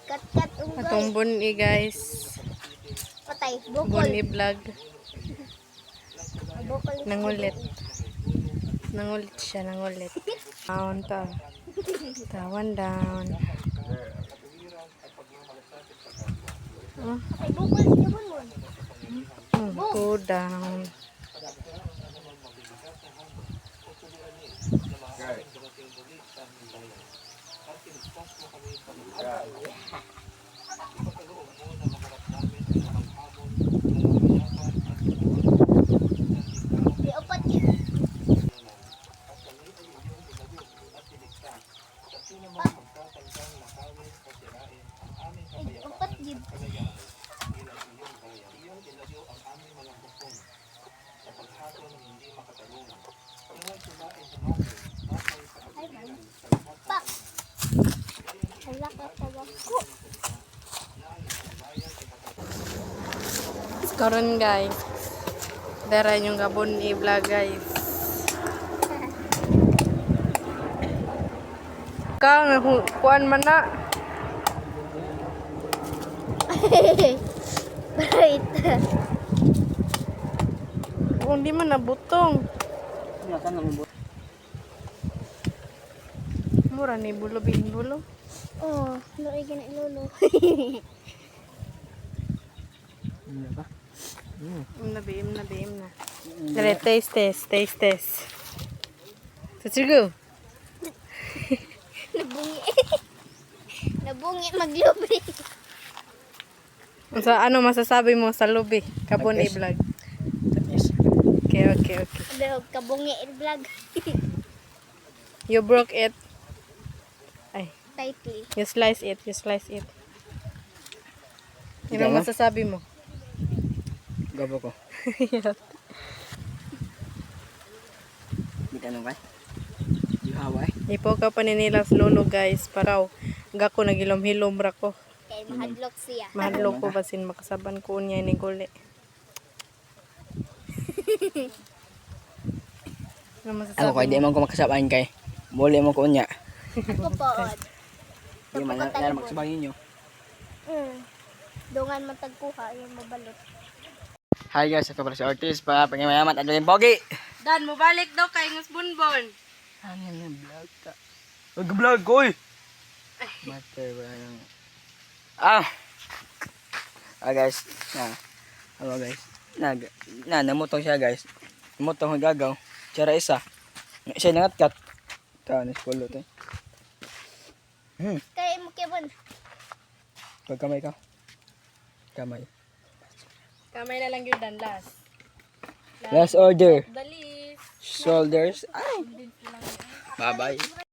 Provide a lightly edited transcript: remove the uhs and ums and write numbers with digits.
Kat-kat Atong buni guys. patay. Bukol. Buni vlog. Bukol. Nangulit. Nangulit siya, nangulit. Down ta. Tawan down. Patay bukol si Bunbun. Go down. Di upat yun. Ay, upat yun. Pak! Hala ka tabako. Karon guys. Dara yung gabon i-vlog guys. Kang kuan man na. Right. Kung di man nabutong. Mura ni bulo bulo. Oh, loy gina ilolo. Im na. Dere, taste. Susugo. Nabungi. Nabungi maglubi. So, ano masasabi mo sa lobby? Kabon Tamis. i-vlog. Tamis. Okay. Dahog kabungi vlog. You broke it. Ay, Tightly. you slice it. Ano Ikaw, masasabi mo? Gabo ko. Di tanong ba? Di haway. Ipo ka paninila sa lolo guys. Paraw, gako nagilom-hilom ra ko. Kay mahadlok siya. Mahadlo ko basin makasaban ko niya ni guli. Ano masasabi Ako kay di mo? man ko makasabayan kay. Muli mo ko unya. Ako pood. Di man na makasabayan niyo. Dungan matagkuha yung mabalot. Hi guys, ako pala si Ortiz pa pangimayaman at yung pogi. Dan, mo balik daw kay Ngus Bunbon. Ano yung vlog ka? Mag-vlog ko eh. Mater ba yung... guys. Hello guys. Namutong siya guys. Namutong ang gagaw. Tsara isa. Siya nangatkat. Ito, naskulo ito. Kaya mo kibon. Pagkamay ka. Kamay. Kamay na lang yun dan, last. Last order. Dali. Shoulders. Ay. Bye-bye.